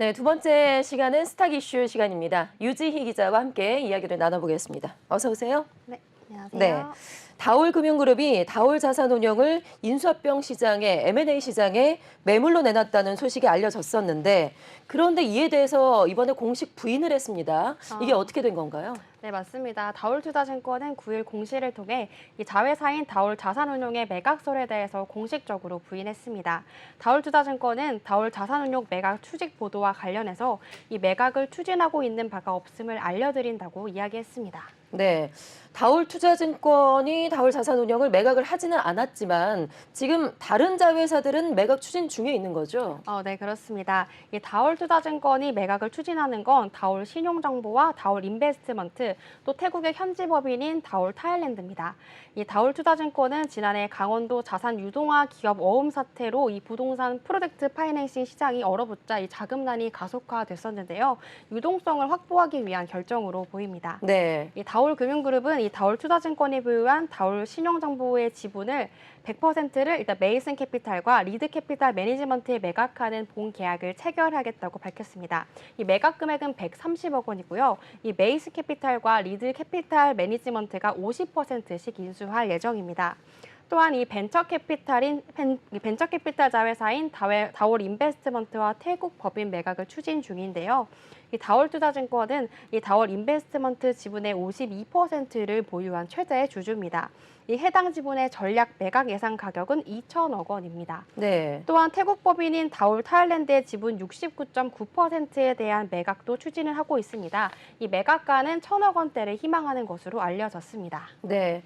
네, 두 번째 시간은 스탁 이슈 시간입니다. 유지희 기자와 함께 이야기를 나눠보겠습니다. 어서 오세요. 네, 안녕하세요. 네, 다올금융그룹이 다올자산운용을 인수합병 시장에 M&A 시장에 매물로 내놨다는 소식이 알려졌었는데 그런데 이에 대해서 이번에 공식 부인을 했습니다. 이게 어떻게 된 건가요? 네, 맞습니다. 다올투자증권은 9일 공시를 통해 이 자회사인 다올자산운용의 매각설에 대해서 공식적으로 부인했습니다. 다올투자증권은 다올자산운용 매각 추직 보도와 관련해서 이 매각을 추진하고 있는 바가 없음을 알려드린다고 이야기했습니다. 네, 다올투자증권이 다올자산운용을 매각을 하지는 않았지만 지금 다른 자회사들은 매각 추진 중에 있는 거죠? 네, 그렇습니다. 이 다올투자증권이 매각을 추진하는 건 다올신용정보와 다올인베스트먼트, 또 태국의 현지 법인인 다올타일랜드입니다. 이 다올투자증권은 지난해 강원도 자산 유동화 기업 어음 사태로 이 부동산 프로젝트 파이낸싱 시장이 얼어붙자 이 자금난이 가속화됐었는데요. 유동성을 확보하기 위한 결정으로 보입니다. 네. 이 다올금융그룹은 이 다올투자증권이 보유한 다올신용정보의 지분을 100%를 일단 메이슨캐피탈과 리드캐피탈 매니지먼트에 매각하는 본계약을 체결하겠다고 밝혔습니다. 이 매각 금액은 130억 원이고요. 이 메이슨캐피탈과 리드캐피탈 매니지먼트가 50%씩 인수할 예정입니다. 또한 이 벤처캐피탈 자회사인 다올 인베스트먼트와 태국 법인 매각을 추진 중인데요. 이 다올투자증권은 이 다올 인베스트먼트 지분의 52%를 보유한 최대 주주입니다. 이 해당 지분의 전략 매각 예상 가격은 2천억 원입니다. 네. 또한 태국 법인인 다올 타일랜드의 지분 69.9%에 대한 매각도 추진을 하고 있습니다. 이 매각가는 1천억 원대를 희망하는 것으로 알려졌습니다. 네,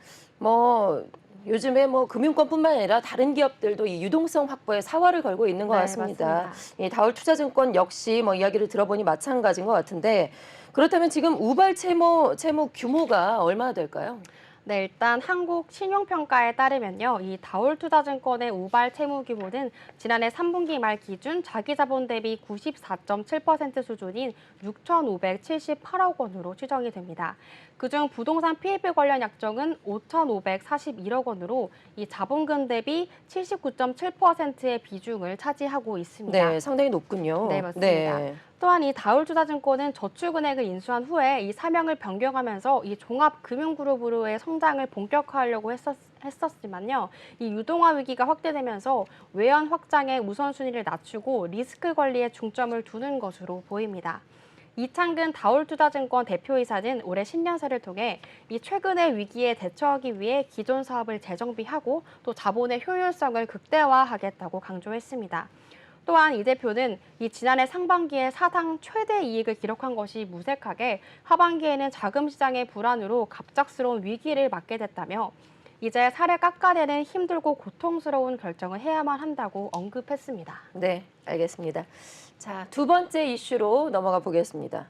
요즘에 금융권뿐만 아니라 다른 기업들도 이 유동성 확보에 사활을 걸고 있는 것 네, 같습니다. 맞습니다. 이 다올투자증권 역시 이야기를 들어보니 마찬가지인 것 같은데 그렇다면 지금 우발 채무 규모가 얼마나 될까요? 네, 일단 한국 신용평가에 따르면요. 이 다올투자증권의 우발 채무 규모는 지난해 3분기 말 기준 자기자본 대비 94.7% 수준인 6,578억 원으로 추정이 됩니다. 그중 부동산 PF 관련 약정은 5,541억 원으로 이 자본금 대비 79.7%의 비중을 차지하고 있습니다. 네, 상당히 높군요. 네, 맞습니다. 네. 또한 이 다올투자증권은 저축은행을 인수한 후에 이 사명을 변경하면서 이 종합금융그룹으로의 성장을 본격화하려고 했었지만요. 이 유동화 위기가 확대되면서 외연 확장의 우선순위를 낮추고 리스크 관리에 중점을 두는 것으로 보입니다. 이창근 다올투자증권 대표이사는 올해 신년사를 통해 이 최근의 위기에 대처하기 위해 기존 사업을 재정비하고 또 자본의 효율성을 극대화하겠다고 강조했습니다. 또한 이 대표는 이 지난해 상반기에 사상 최대 이익을 기록한 것이 무색하게 하반기에는 자금 시장의 불안으로 갑작스러운 위기를 맞게 됐다며 이제 살을 깎아내는 힘들고 고통스러운 결정을 해야만 한다고 언급했습니다. 네, 알겠습니다. 자, 두 번째 이슈로 넘어가 보겠습니다.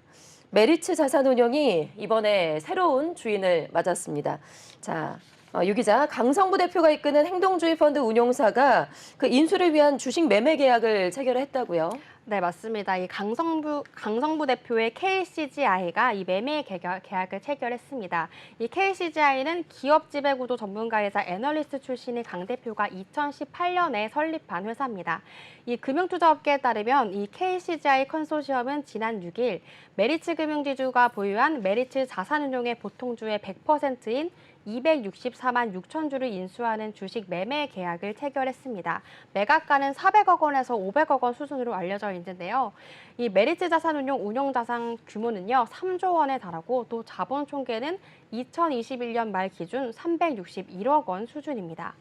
메리츠 자산운용이 이번에 새로운 주인을 맞았습니다. 자, 유 기자, 강성부 대표가 이끄는 행동주의 펀드 운용사가 그 인수를 위한 주식 매매 계약을 체결했다고요? 네, 맞습니다. 이 강성부 대표의 KCGI가 이 매매 계약을 체결했습니다. 이 KCGI는 기업 지배구조 전문가이자 애널리스트 출신의 강 대표가 2018년에 설립한 회사입니다. 이 금융투자업계에 따르면 이 KCGI 컨소시엄은 지난 6일 메리츠 금융지주가 보유한 메리츠 자산운용의 보통주의 100%인 264만 6천 주를 인수하는 주식 매매 계약을 체결했습니다. 매각가는 400억 원에서 500억 원 수준으로 알려져 있는데요. 이 메리츠 자산운용 운용자산 규모는요, 3조 원에 달하고 또 자본 총계는 2021년 말 기준 361억 원 수준입니다.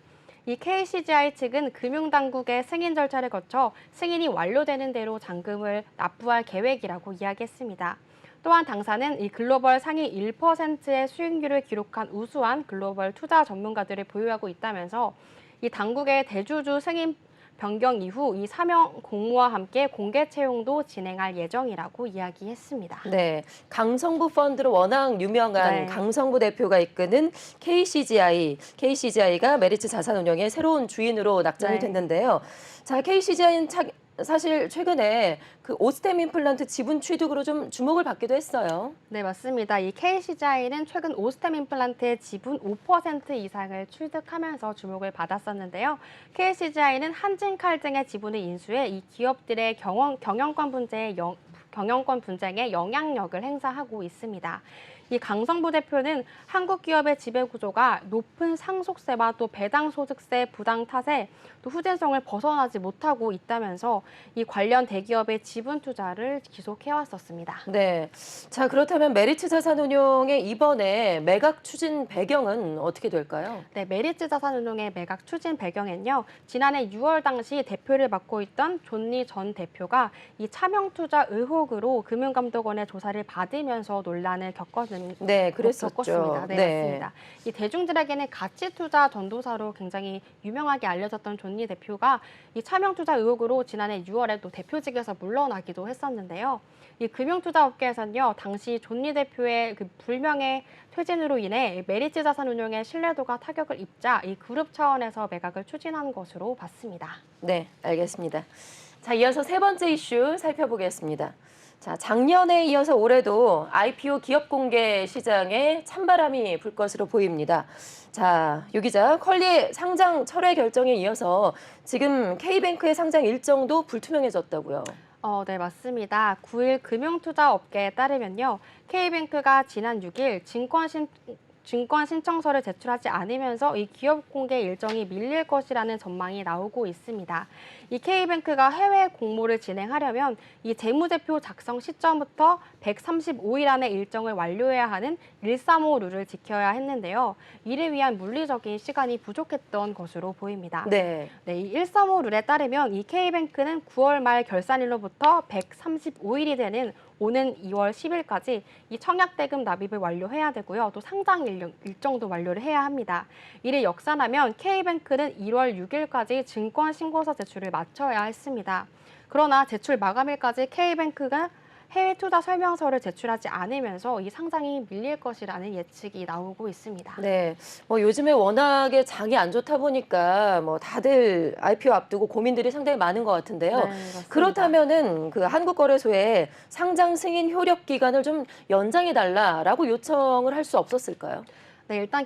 이 KCGI 측은 금융당국의 승인 절차를 거쳐 승인이 완료되는 대로 잔금을 납부할 계획이라고 이야기했습니다. 또한 당사는 이 글로벌 상위 1%의 수익률을 기록한 우수한 글로벌 투자 전문가들을 보유하고 있다면서 이 당국의 대주주 승인 변경 이후 이 사명 공모와 함께 공개 채용도 진행할 예정이라고 이야기했습니다. 네, 강성부 펀드로 워낙 유명한 네. 강성부 대표가 이끄는 KCGI가 메리츠 자산운용의 새로운 주인으로 낙점이 네. 됐는데요. 자, KCGI는 사실 최근에 그 오스템 임플란트 지분 취득으로 좀 주목을 받기도 했어요. 네, 맞습니다. 이 KCGI는 최근 오스템 임플란트의 지분 5% 이상을 취득하면서 주목을 받았었는데요. KCGI는 한진칼 등의 지분을 인수해 이 기업들의 경영권 분쟁에 영향력을 행사하고 있습니다. 이 강성부 대표는 한국 기업의 지배 구조가 높은 상속세와 또 배당 소득세 부당 탓에 또 후진성을 벗어나지 못하고 있다면서 이 관련 대기업의 지분 투자를 지속해왔었습니다. 네. 자, 그렇다면 메리츠 자산운용의 이번에 매각 추진 배경은 어떻게 될까요? 네, 메리츠 자산운용의 매각 추진 배경엔요. 지난해 6월 당시 대표를 맡고 있던 존리 전 대표가 이 차명투자 의혹으로 금융감독원의 조사를 받으면서 논란을 네, 그랬었죠. 겪었습니다. 네, 네. 맞습니다. 이 대중들에게는 가치투자 전도사로 굉장히 유명하게 알려졌던 존리 대표가 이 차명투자 의혹으로 지난해 6월에 또 대표직에서 물러나기도 했었는데요. 이 금융투자업계에서는요, 당시 존리 대표의 그 불명예 퇴진으로 인해 메리츠 자산운용의 신뢰도가 타격을 입자 이 그룹 차원에서 매각을 추진한 것으로 봤습니다. 네, 알겠습니다. 자, 이어서 세 번째 이슈 살펴보겠습니다. 자, 작년에 이어서 올해도 IPO 기업 공개 시장에 찬바람이 불 것으로 보입니다. 자, 유 기자, 컬리의 상장 철회 결정에 이어서 지금 K뱅크의 상장 일정도 불투명해졌다고요. 네, 맞습니다. 9일 금융투자업계에 따르면요. K뱅크가 지난 6일 증권 신청서를 제출하지 않으면서 이 기업 공개 일정이 밀릴 것이라는 전망이 나오고 있습니다. 이 K뱅크가 해외 공모를 진행하려면 이 재무제표 작성 시점부터 135일 안에 일정을 완료해야 하는 135 룰을 지켜야 했는데요. 이를 위한 물리적인 시간이 부족했던 것으로 보입니다. 네. 네, 이 135 룰에 따르면 이 K뱅크는 9월 말 결산일로부터 135일이 되는 오는 2월 10일까지 이 청약대금 납입을 완료해야 되고요. 또 상장 일정도 완료를 해야 합니다. 이를 역산하면 K뱅크는 1월 6일까지 증권 신고서 제출을 마쳐야 했습니다. 그러나 제출 마감일까지 K뱅크가 해외 투자 설명서를 제출하지 않으면서 이 상장이 밀릴 것이라는 예측이 나오고 있습니다. 네, 뭐 요즘에 워낙에 장이 안 좋다 보니까 뭐 다들 IPO 앞두고 고민들이 상당히 많은 것 같은데요. 네, 맞습니다. 그렇다면은 그 한국거래소에 상장 승인 효력 기간을 좀 연장해달라라고 요청을 할 수 없었을까요? 네, 일단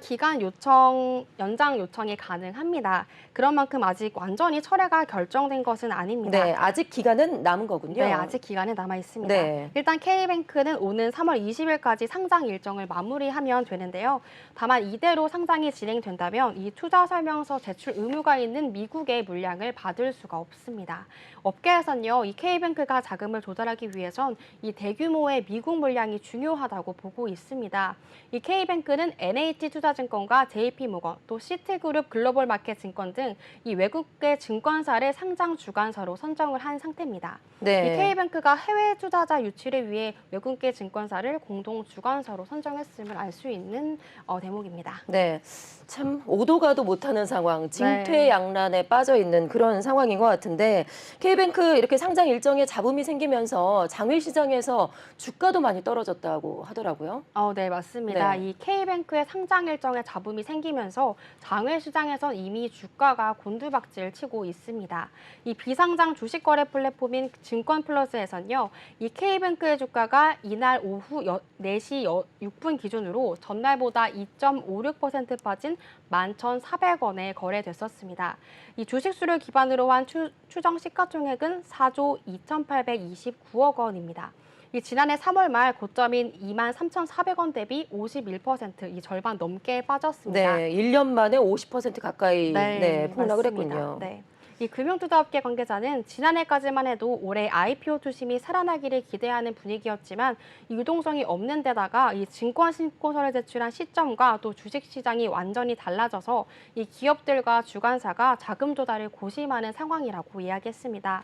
연장 요청이 가능합니다. 그런 만큼 아직 완전히 철회가 결정된 것은 아닙니다. 네, 아직 기간은 남은 거군요. 네, 아직 기간이 남아 있습니다. 네. 일단 K뱅크는 오는 3월 20일까지 상장 일정을 마무리하면 되는데요. 다만 이대로 상장이 진행된다면 이 투자 설명서 제출 의무가 있는 미국의 물량을 받을 수가 없습니다. 업계에서는요, 이 K뱅크가 자금을 조달하기 위해선 이 대규모의 미국 물량이 중요하다고 보고 있습니다. 이 K뱅크는 NH투자증권과 JP모건, 또 시티그룹 글로벌마켓증권 등 이 외국계 증권사를 상장 주관사로 선정을 한 상태입니다. 네. 이 K뱅크가 해외 투자자 유치를 위해 외국계 증권사를 공동 주관사로 선정했음을 알 수 있는 대목입니다. 네, 참 오도 가도 못하는 상황, 네. 진퇴양난에 빠져 있는 그런 상황인 것 같은데 K뱅크 이렇게 상장 일정에 잡음이 생기면서 장외 시장에서 주가도 많이 떨어졌다고 하더라고요. 네, 맞습니다. 네. 이 K뱅크의 상장 일정에 잡음이 생기면서 장외 시장에선 이미 주가가 곤두박질 치고 있습니다. 이 비상장 주식 거래 플랫폼인 증권플러스에서는요, 이 K뱅크의 주가가 이날 오후 4시 6분 기준으로 전날보다 2.56% 빠진 11,400원에 거래됐었습니다. 이 주식 수를 기반으로 한 추정 시가총액은 4조 2,829억 원입니다. 이 지난해 3월 말 고점인 23,400원 대비 51%, 이 절반 넘게 빠졌습니다. 네, 1년 만에 50% 가까이 폭락을 맞습니다. 했군요. 네. 이 금융투자업계 관계자는 지난해까지만 해도 올해 IPO 투심이 살아나기를 기대하는 분위기였지만 유동성이 없는 데다가 이 증권 신고서를 제출한 시점과 또 주식시장이 완전히 달라져서 이 기업들과 주관사가 자금 조달을 고심하는 상황이라고 이야기했습니다.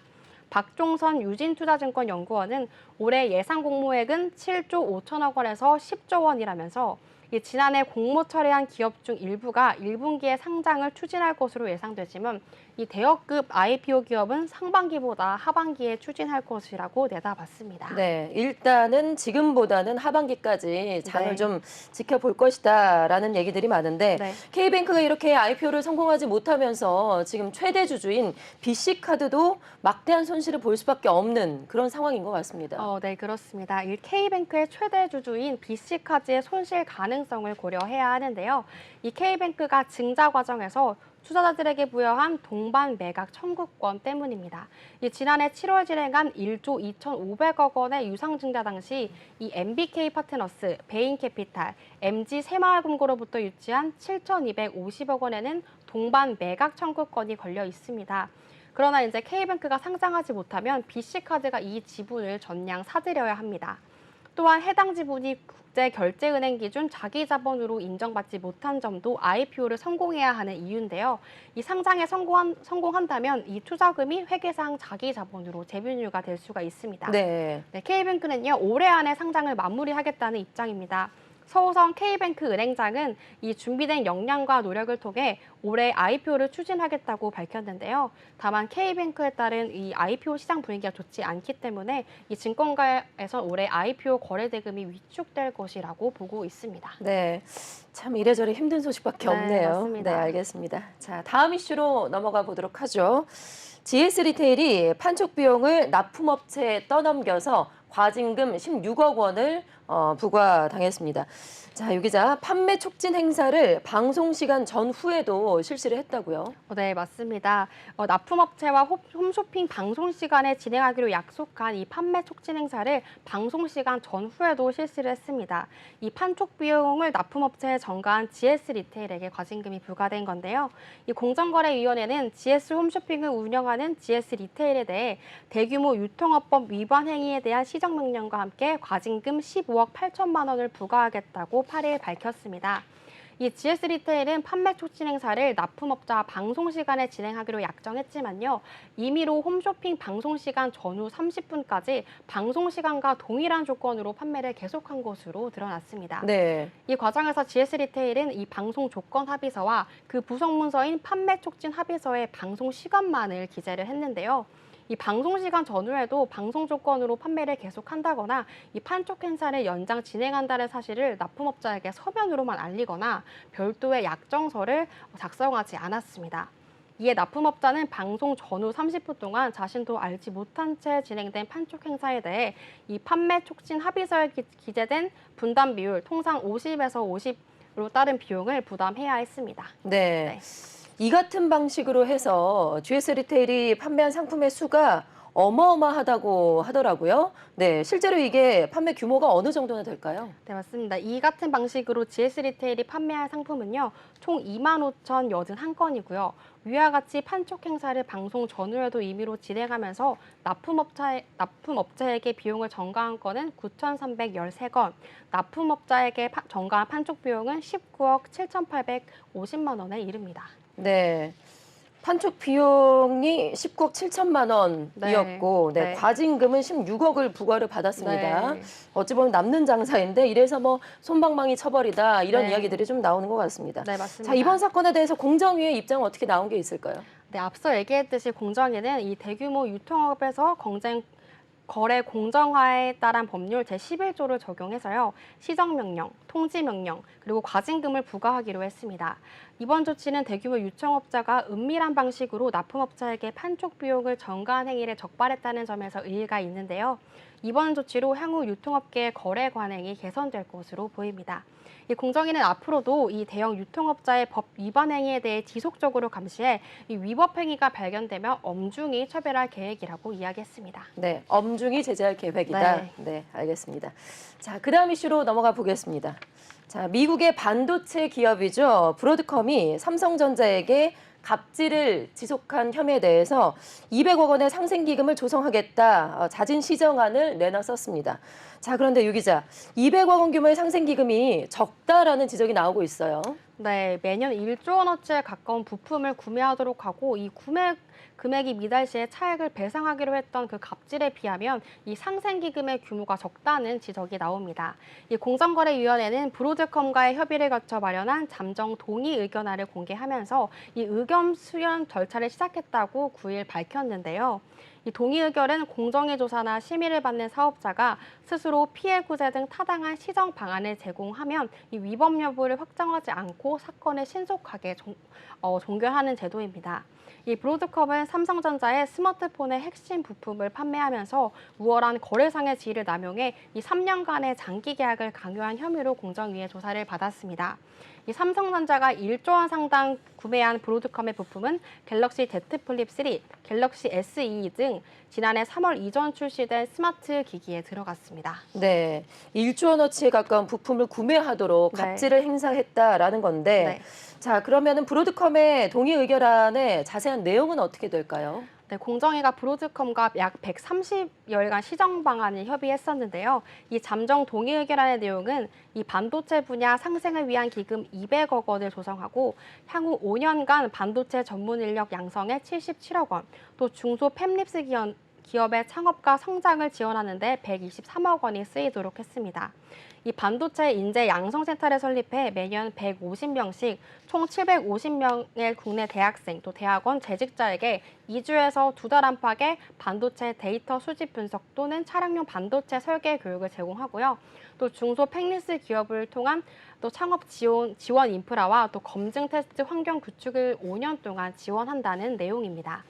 박종선 유진투자증권 연구원은 올해 예상 공모액은 7조 5천억 원에서 10조 원이라면서 지난해 공모 처리한 기업 중 일부가 1분기에 상장을 추진할 것으로 예상되지만 이 대여급 IPO 기업은 상반기보다 하반기에 추진할 것이라고 내다봤습니다. 네, 일단은 지금보다는 하반기까지 장을 네. 좀 지켜볼 것이다라는 얘기들이 많은데 네. K뱅크가 이렇게 IPO를 성공하지 못하면서 지금 최대 주주인 BC카드도 막대한 손실을 볼 수밖에 없는 그런 상황인 것 같습니다. 네, 그렇습니다. 이 K뱅크의 최대 주주인 BC카드의 손실 가능성을 고려해야 하는데요. 이 K뱅크가 증자 과정에서 투자자들에게 부여한 동반 매각 청구권 때문입니다. 지난해 7월 진행한 1조 2,500억 원의 유상 증자 당시 이 MBK 파트너스, 베인캐피탈, MG 새마을금고로부터 유치한 7,250억 원에는 동반 매각 청구권이 걸려 있습니다. 그러나 이제 K뱅크가 상장하지 못하면 BC카드가 이 지분을 전량 사들여야 합니다. 또한 해당 지분이 국제결제은행 기준 자기자본으로 인정받지 못한 점도 IPO를 성공해야 하는 이유인데요. 이 상장에 성공한다면 이 투자금이 회계상 자기자본으로 재분유가 될 수가 있습니다. 네. K뱅크는요, 올해 안에 상장을 마무리하겠다는 입장입니다. 서우성 K뱅크 은행장은 이 준비된 역량과 노력을 통해 올해 IPO를 추진하겠다고 밝혔는데요. 다만 K뱅크에 따른 이 IPO 시장 분위기가 좋지 않기 때문에 이 증권가에서 올해 IPO 거래 대금이 위축될 것이라고 보고 있습니다. 네. 참 이래저래 힘든 소식밖에 네, 없네요. 맞습니다. 네, 알겠습니다. 자, 다음 이슈로 넘어가 보도록 하죠. GS 리테일이 판촉 비용을 납품업체에 떠넘겨서 과징금 16억 원을 부과당했습니다. 자, 유 기자, 판매 촉진 행사를 방송 시간 전후에도 실시를 했다고요? 네, 맞습니다. 납품업체와 홈쇼핑 방송 시간에 진행하기로 약속한 이 판매 촉진 행사를 방송 시간 전후에도 실시를 했습니다. 이 판촉 비용을 납품업체에 전가한 GS 리테일에게 과징금이 부과된 건데요. 이 공정거래위원회는 GS 홈쇼핑을 운영하는 GS 리테일에 대해 대규모 유통업법 위반 행위에 대한 시정명령과 함께 과징금 15억 8천만 원을 부과하겠다고 8일 밝혔습니다. 이 GS 리테일은 판매 촉진 행사를 납품업자 방송 시간에 진행하기로 약정했지만요. 임의로 홈쇼핑 방송 시간 전후 30분까지 방송 시간과 동일한 조건으로 판매를 계속한 것으로 드러났습니다. 네. 이 과정에서 GS 리테일은 이 방송 조건 합의서와 그 부속 문서인 판매 촉진 합의서의 방송 시간만을 기재를 했는데요. 이 방송 시간 전후에도 방송 조건으로 판매를 계속한다거나 이 판촉 행사를 연장 진행한다는 사실을 납품업자에게 서면으로만 알리거나 별도의 약정서를 작성하지 않았습니다. 이에 납품업자는 방송 전후 30분 동안 자신도 알지 못한 채 진행된 판촉 행사에 대해 이 판매 촉진 합의서에 기재된 분담 비율 통상 50에서 50으로 따른 비용을 부담해야 했습니다. 네. 이 같은 방식으로 해서 GS 리테일이 판매한 상품의 수가 어마어마하다고 하더라고요. 네, 실제로 이게 판매 규모가 어느 정도나 될까요? 네, 맞습니다. 이 같은 방식으로 GS 리테일이 판매할 상품은요, 총 25,081건이고요. 위와 같이 판촉 행사를 방송 전후에도 임의로 진행하면서 납품업자에게 비용을 전가한 건은 9,313건, 납품업자에게 전가한 판촉 비용은 19억 7,850만 원에 이릅니다. 네. 판촉 비용이 19억 7천만 원이었고 네. 네, 네. 과징금은 16억을 부과를 받았습니다. 네. 어찌 보면 남는 장사인데 이래서 뭐 솜방망이 처벌이다 이런 네. 이야기들이 좀 나오는 것 같습니다. 네, 맞습니다. 자, 이번 사건에 대해서 공정위의 입장은 어떻게 나온 게 있을까요? 네, 앞서 얘기했듯이 공정위는 이 대규모 유통업에서 거래 공정화에 따른 법률 제11조를 적용해서요. 시정명령, 통지명령, 그리고 과징금을 부과하기로 했습니다. 이번 조치는 대규모 유통업자가 은밀한 방식으로 납품업자에게 판촉 비용을 전가한 행위를 적발했다는 점에서 의의가 있는데요. 이번 조치로 향후 유통업계의 거래 관행이 개선될 것으로 보입니다. 이 공정위는 앞으로도 이 대형 유통업자의 법 위반 행위에 대해 지속적으로 감시해 이 위법 행위가 발견되면 엄중히 처벌할 계획이라고 이야기했습니다. 네, 엄중히 제재할 계획이다. 네. 네, 알겠습니다. 자, 그다음 이슈로 넘어가 보겠습니다. 자, 미국의 반도체 기업이죠. 브로드컴이 삼성전자에게 갑질을 지속한 혐의에 대해서 200억 원의 상생기금을 조성하겠다 자진 시정안을 내놨었습니다. 자, 그런데 유 기자, 200억 원 규모의 상생기금이 적다라는 지적이 나오고 있어요. 네, 매년 1조 원어치에 가까운 부품을 구매하도록 하고 이 구매 금액이 미달 시에 차액을 배상하기로 했던 그 갑질에 비하면 이 상생기금의 규모가 적다는 지적이 나옵니다. 이 공정거래위원회는 브로드컴과의 협의를 거쳐 마련한 잠정 동의 의견안을 공개하면서 이 의견 수렴 절차를 시작했다고 9일 밝혔는데요. 이 동의 의결은 공정위 조사나 심의를 받는 사업자가 스스로 피해 구제 등 타당한 시정 방안을 제공하면 이 위법 여부를 확정하지 않고 사건을 신속하게 종결하는 제도입니다. 이 브로드컴은 삼성전자의 스마트폰의 핵심 부품을 판매하면서 우월한 거래상의 지위를 남용해 이 3년간의 장기 계약을 강요한 혐의로 공정위의 조사를 받았습니다. 이 삼성전자가 1조 원 상당 구매한 브로드컴의 부품은 갤럭시 Z 플립 3, 갤럭시 S2 등 지난해 3월 이전 출시된 스마트 기기에 들어갔습니다. 네, 1조 원어치에 가까운 부품을 구매하도록 네. 갑질을 행사했다라는 건데, 네. 자, 그러면은 브로드컴의 동의 의결안의 자세한 내용은 어떻게 될까요? 네, 공정위가 브로드컴과 약 130여일간 시정 방안을 협의했었는데요. 이 잠정 동의 의결안의 내용은 이 반도체 분야 상생을 위한 기금 200억 원을 조성하고 향후 5년간 반도체 전문 인력 양성에 77억 원, 또 중소 팹립스 기업의 창업과 성장을 지원하는 데 123억 원이 쓰이도록 했습니다. 이 반도체 인재 양성센터를 설립해 매년 150명씩 총 750명의 국내 대학생 또 대학원 재직자에게 2주에서 2달 안팎의 반도체 데이터 수집 분석 또는 차량용 반도체 설계 교육을 제공하고요. 또 중소 팹리스 기업을 통한 또 창업 지원 인프라와 또 검증 테스트 환경 구축을 5년 동안 지원한다는 내용입니다.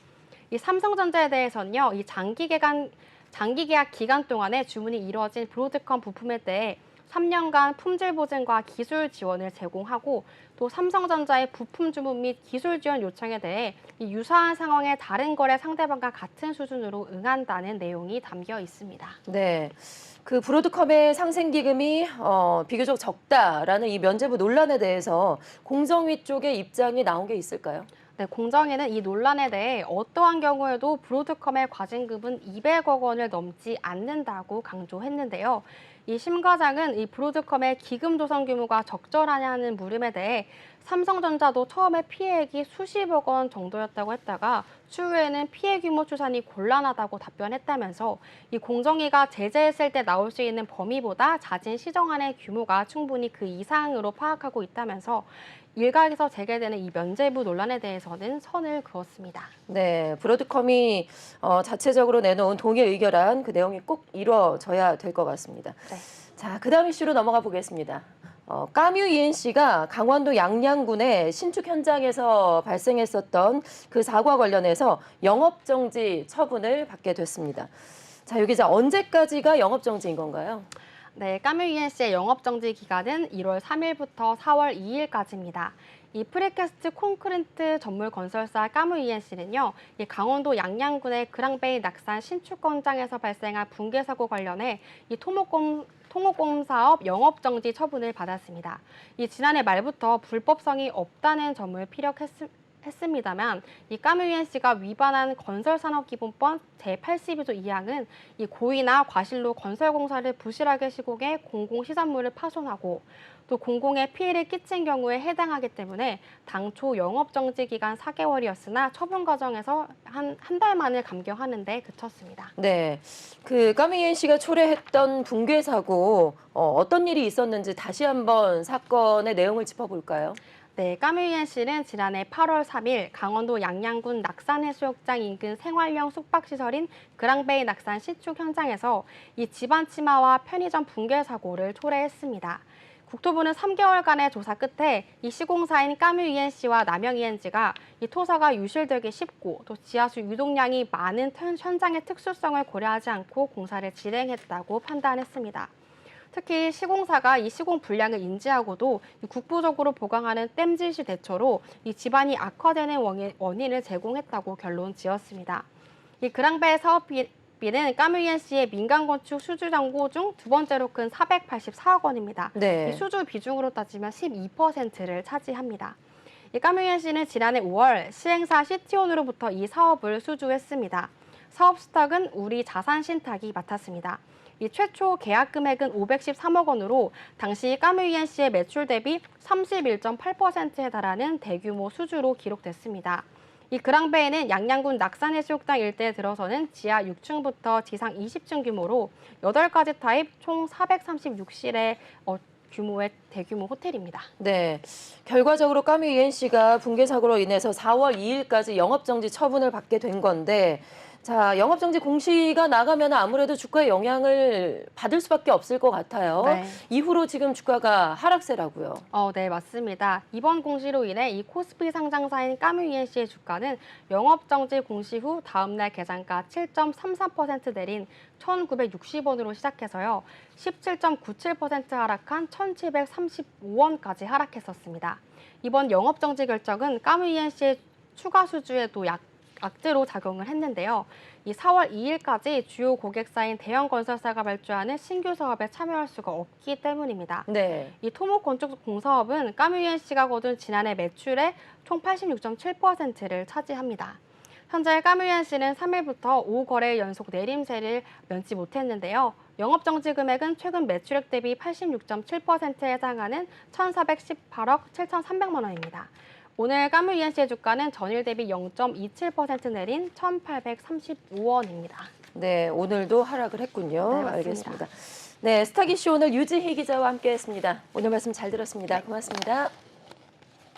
이 삼성전자에 대해서는요, 이 장기 계약 기간 동안에 주문이 이루어진 브로드컴 부품에 대해 3년간 품질 보증과 기술 지원을 제공하고 또 삼성전자의 부품 주문 및 기술 지원 요청에 대해 이 유사한 상황의 다른 거래 상대방과 같은 수준으로 응한다는 내용이 담겨 있습니다. 네, 그 브로드컴의 상생기금이 비교적 적다라는 이 면죄부 논란에 대해서 공정위 쪽의 입장이 나온 게 있을까요? 네, 공정위는 이 논란에 대해 어떠한 경우에도 브로드컴의 과징금은 200억 원을 넘지 않는다고 강조했는데요. 이 심과장은 이 브로드컴의 기금 조성 규모가 적절하냐는 물음에 대해 삼성전자도 처음에 피해액이 수십억 원 정도였다고 했다가 추후에는 피해 규모 추산이 곤란하다고 답변했다면서 이 공정위가 제재했을 때 나올 수 있는 범위보다 잦은 시정안의 규모가 충분히 그 이상으로 파악하고 있다면서 일각에서 제기되는 이 면죄부 논란에 대해서는 선을 그었습니다. 네, 브로드컴이 자체적으로 내놓은 동의 의결안 그 내용이 꼭 이루어져야 될 것 같습니다. 네. 자, 그다음 이슈로 넘어가 보겠습니다. 까뮤 ENC가 강원도 양양군의 신축 현장에서 발생했었던 그 사고와 관련해서 영업정지 처분을 받게 됐습니다. 자, 여기 언제까지가 영업정지인 건가요? 네, 까뮤 ENC의 영업정지 기간은 1월 3일부터 4월 2일까지입니다. 이 프리캐스트 콘크리트 전문 건설사 까뮤 ENC는요, 이 강원도 양양군의 그랑베이 낙산 신축 공장에서 발생한 붕괴 사고 관련해 이 토목공사 사업 영업정지 처분을 받았습니다. 이 지난해 말부터 불법성이 없다는 점을 피력했습니다만 이 까뮤 ENC가 위반한 건설산업기본법 제82조 2항은 이 고의나 과실로 건설공사를 부실하게 시공해 공공시설물을 파손하고 또 공공에 피해를 끼친 경우에 해당하기 때문에 당초 영업정지 기간 4개월이었으나 처분 과정에서 한 달 만을 감경하는 데 그쳤습니다. 네, 그 까뮤 ENC가 초래했던 붕괴 사고 어떤 일이 있었는지 다시 한번 사건의 내용을 짚어볼까요? 네, 까뮤 ENC는 지난해 8월 3일 강원도 양양군 낙산해수욕장 인근 생활형 숙박시설인 그랑베이 낙산 신축 현장에서 이 집안 침하와 편의점 붕괴 사고를 초래했습니다. 국토부는 3개월간의 조사 끝에 이 시공사인 까뮤 ENC와 남영 ENC가 이 토사가 유실되기 쉽고 또 지하수 유동량이 많은 현장의 특수성을 고려하지 않고 공사를 진행했다고 판단했습니다. 특히 시공사가 이 시공 불량을 인지하고도 국부적으로 보강하는 땜질시 대처로 이 집안이 악화되는 원인을 제공했다고 결론 지었습니다. 이 그랑베이 사업비는 까뮤 ENC의 민간 건축 수주 잔고 중 두 번째로 큰 484억 원입니다. 네. 이 수주 비중으로 따지면 12%를 차지합니다. 이 까뮤 ENC는 지난해 5월 시행사 시티온으로부터 이 사업을 수주했습니다. 사업 수탁은 우리 자산신탁이 맡았습니다. 이 최초 계약 금액은 513억 원으로 당시 까뮤이엔씨의 매출 대비 31.8%에 달하는 대규모 수주로 기록됐습니다. 이 그랑베이는 양양군 낙산해수욕장 일대에 들어서는 지하 6층부터 지상 20층 규모로 8가지 타입 총 436실의 규모의 대규모 호텔입니다. 네, 결과적으로 까뮤 ENC가 붕괴 사고로 인해서 4월 2일까지 영업정지 처분을 받게 된 건데, 자, 영업정지 공시가 나가면 아무래도 주가에 영향을 받을 수밖에 없을 것 같아요. 네. 이후로 지금 주가가 하락세라고요. 네, 맞습니다. 이번 공시로 인해 이 코스피 상장사인 까뮤이엔씨의 주가는 영업정지 공시 후 다음날 계산가 7.33% 내린 1,960원으로 시작해서요. 17.97% 하락한 1,735원까지 하락했었습니다. 이번 영업정지 결정은 까뮤이엔씨의 추가 수주에도 악재로 작용을 했는데요. 이 4월 2일까지 주요 고객사인 대형 건설사가 발주하는 신규 사업에 참여할 수가 없기 때문입니다. 네. 이 토목건축공사업은 까뮤이엔씨가 거둔 지난해 매출의 총 86.7%를 차지합니다. 현재 까뮤이엔씨는 3일부터 5거래 연속 내림세를 면치 못했는데요. 영업정지 금액은 최근 매출액 대비 86.7%에 해당하는 1,418억 7,300만 원입니다. 오늘 까뮤이엔씨의 주가는 전일 대비 0.27% 내린 1,835원입니다. 네, 오늘도 하락을 했군요. 네, 맞습니다. 알겠습니다. 네, 스타기쇼 오늘 유지희 기자와 함께했습니다. 오늘 말씀 잘 들었습니다. 고맙습니다.